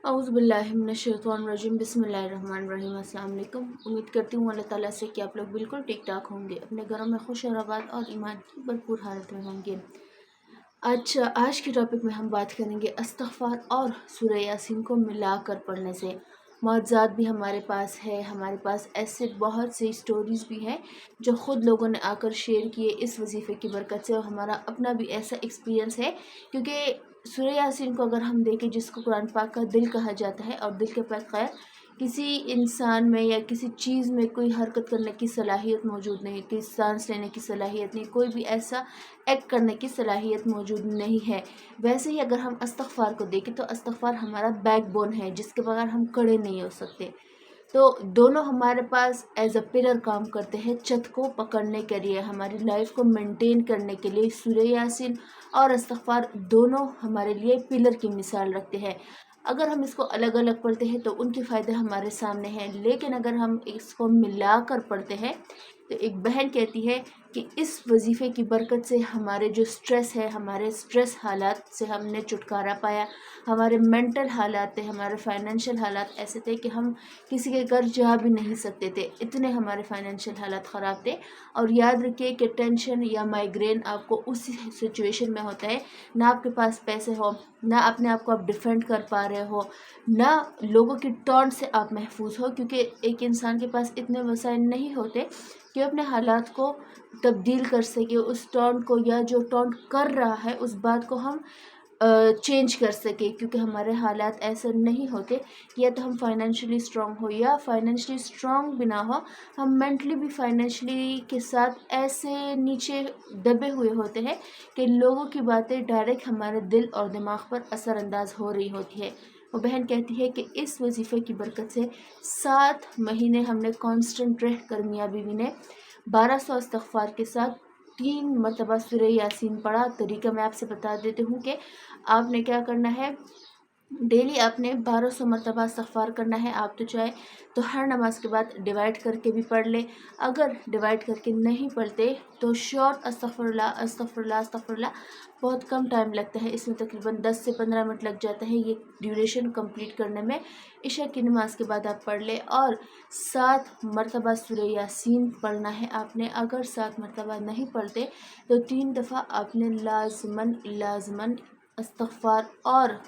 औज़ुबिल्लाहिमिनश्शैतानिर्रजीम बिस्मिल्लाहिर्रहमानिर्रहीम। अस्सलाम वालेकुम। उम्मीद करती हूँ अल्लाह ताला से कि आप लोग बिल्कुल ठीक ठाक होंगे, अपने घरों में खुश और आबाद और ईमान की भरपूर हालत में होंगे। आज के टॉपिक में हम बात करेंगे इस्तिग़फ़ार और सूरह यासीन को मिलाकर पढ़ने से। मौज़ूद भी हमारे पास है, हमारे पास ऐसे बहुत सी स्टोरीज़ भी हैं जो ख़ुद लोगों ने आकर शेयर किए इस वजीफ़े की बरकत से, और हमारा अपना भी ऐसा एक्सपीरियंस है। क्योंकि सूरह यासीन को अगर हम देखें, जिसको कुरान पाक का दिल कहा जाता है, और दिल के बगैर किसी इंसान में या किसी चीज़ में कोई हरकत करने की सलाहियत मौजूद नहीं, कोई सांस लेने की सलाहियत नहीं, कोई भी ऐसा एक्ट करने की सलाहियत मौजूद नहीं है। वैसे ही अगर हम इस्तिग़फ़ार को देखें तो इस्तिग़फ़ार हमारा बैकबोन है, जिसके बगैर हम खड़े नहीं हो सकते। तो दोनों हमारे पास एज अ पिलर काम करते हैं, छत को पकड़ने के लिए, हमारी लाइफ को मेंटेन करने के लिए। सूरह यासीन और इस्तिग़फ़ार दोनों हमारे लिए पिलर की मिसाल रखते हैं। अगर हम इसको अलग अलग पढ़ते हैं तो उनके फ़ायदे हमारे सामने हैं, लेकिन अगर हम इसको मिलाकर पढ़ते हैं तो एक बहन कहती है कि इस वजीफ़े की बरकत से हमारे जो स्ट्रेस है, हमारे स्ट्रेस हालात से हमने छुटकारा पाया। हमारे मेंटल हालात थे, हमारे फाइनेंशियल हालात ऐसे थे कि हम किसी के घर जा भी नहीं सकते थे, इतने हमारे फाइनेंशियल हालात ख़राब थे। और याद रखिए कि टेंशन या माइग्रेन आपको उसी सिचुएशन में होता है, ना आपके पास पैसे हो, ना अपने आप को आप डिफेंड कर पा रहे हो, ना लोगों की टॉन्ट से आप महफूज हो। क्योंकि एक इंसान के पास इतने वसाइल नहीं होते कि अपने हालात को तब्दील कर सके, उस टॉन्ट को या जो टॉन्ट कर रहा है उस बात को हम चेंज कर सके। क्योंकि हमारे हालात ऐसे नहीं होते कि या तो हम फाइनेंशियली स्ट्रॉन्ग हो, या फाइनेंशियली स्ट्रॉन्ग भी ना हो, हम मेंटली भी फाइनेंशियली के साथ ऐसे नीचे दबे हुए होते हैं कि लोगों की बातें डायरेक्ट हमारे दिल और दिमाग पर असरअंदाज हो रही होती है। वो बहन कहती है कि इस वजीफ़े की बरकत से 7 महीने हमने कांस्टेंट रह कर मियाँ बीवी ने 1200 इस्तिग़फ़ार के साथ 3 मरतबा सूरह यासीन पढ़ा। तरीका मैं आपसे बता देती हूँ कि आपने क्या करना है। डेली आपने 1200 मरतबा इस्तिग़फ़ार करना है। आप तो चाहे तो हर नमाज के बाद डिवाइड करके भी पढ़ ले, अगर डिवाइड करके नहीं पढ़ते तो शॉर्ट अस्तग़फ़िरुल्लाह अस्तग़फ़िरुल्लाह अस्तग़फ़िरुल्लाह बहुत कम टाइम लगता है, इसमें तकरीबन 10 से 15 मिनट लग जाता है ये ड्यूरेशन कंप्लीट करने में। इशा की नमाज के बाद आप पढ़ ले, और 7 मरतबा सूरह यासीन पढ़ना है आपने। अगर 7 मरतबा नहीं पढ़ते तो 3 दफ़ा आपने लाज़िमन इस्तिग़फ़ार और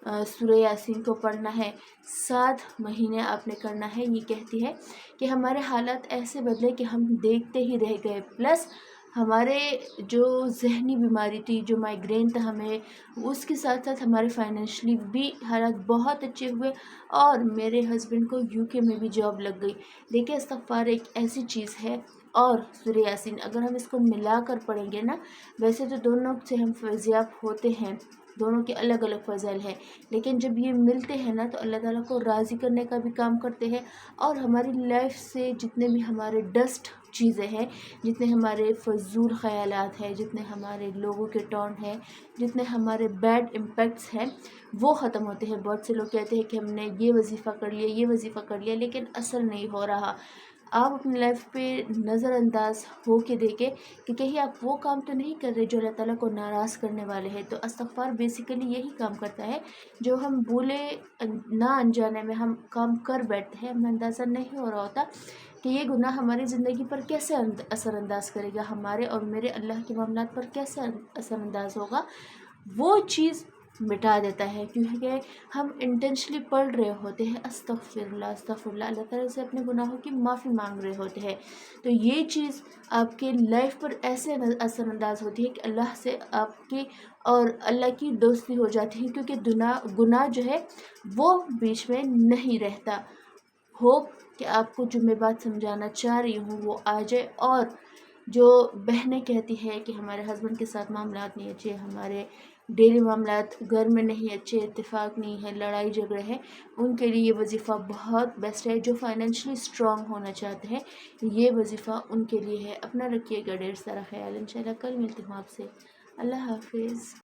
सूरह यासीन को पढ़ना है। 7 महीने आपने करना है। ये कहती है कि हमारे हालात ऐसे बदले कि हम देखते ही रह गए, प्लस हमारे जो ज़हनी बीमारी थी, जो माइग्रेन था हमें, उसके साथ साथ हमारे फाइनेंशियली भी हालात बहुत अच्छे हुए, और मेरे हस्बैंड को यूके में भी जॉब लग गई। देखिए, इस्तिग़फ़ार एक ऐसी चीज़ है, और सूरह यासीन अगर हम इसको मिलाकर पढ़ेंगे ना, वैसे तो दोनों से हम फैज़याब होते हैं, दोनों के अलग अलग फ़ज़ल हैं, लेकिन जब ये मिलते हैं ना तो अल्लाह ताला को राज़ी करने का भी काम करते हैं। और हमारी लाइफ से जितने भी हमारे डस्ट चीज़ें हैं, जितने हमारे फ़ज़ूल ख़यालात हैं, जितने हमारे लोगों के टॉन्ट हैं, जितने हमारे बैड इम्पैक्ट्स हैं, वो ख़त्म होते हैं। बहुत से लोग कहते हैं कि हमने ये वजीफ़ा कर लिया, ये वजीफ़ा कर लिया, लेकिन असर नहीं हो रहा। आप अपनी लाइफ पे नज़रअंदाज हो के देखें कि कहीं आप वो काम तो नहीं कर रहे जो अल्लाह ताला को नाराज़ करने वाले हैं। तो इस्तिग़फ़ार बेसिकली यही काम करता है, जो हम भूले ना अनजाने में हम काम कर बैठते हैं, हमें अंदाज़ा नहीं हो रहा होता कि ये गुनाह हमारी ज़िंदगी पर कैसे असरअंदाज करेगा, हमारे और मेरे अल्लाह के मामलात पर कैसे असरअंदाज होगा। वो चीज़ मिटा देता है, क्योंकि हम इंटेंशनली पढ़ रहे होते हैं अस्तग़फ़िरुल्लाह अस्तग़फ़िरुल्लाह, अल्लाह ताला से अपने गुनाहों की माफ़ी मांग रहे होते हैं। तो ये चीज़ आपके लाइफ पर ऐसे असरअंदाज होती है कि अल्लाह से आपकी और अल्लाह की दोस्ती हो जाती है, क्योंकि गुनाह जो है वो बीच में नहीं रहता। होप कि आपको जो मैं बात समझाना चाह रही हूँ वो आ जाए। और जो बहनें कहती है कि हमारे हस्बैंड के साथ मामलात नहीं अच्छे, हमारे डेली मामलात घर में नहीं अच्छे, इत्तेफाक नहीं है, लड़ाई झगड़े हैं, उनके लिए ये वजीफ़ा बहुत बेस्ट है। जो फाइनेंशियली स्ट्रॉन्ग होना चाहते हैं, ये वजीफ़ा उनके लिए है। अपना रखिएगा ढेर सारा ख्याल। इंशाल्लाह कल मिलती हूँ आपसे। अल्लाह हाफिज़।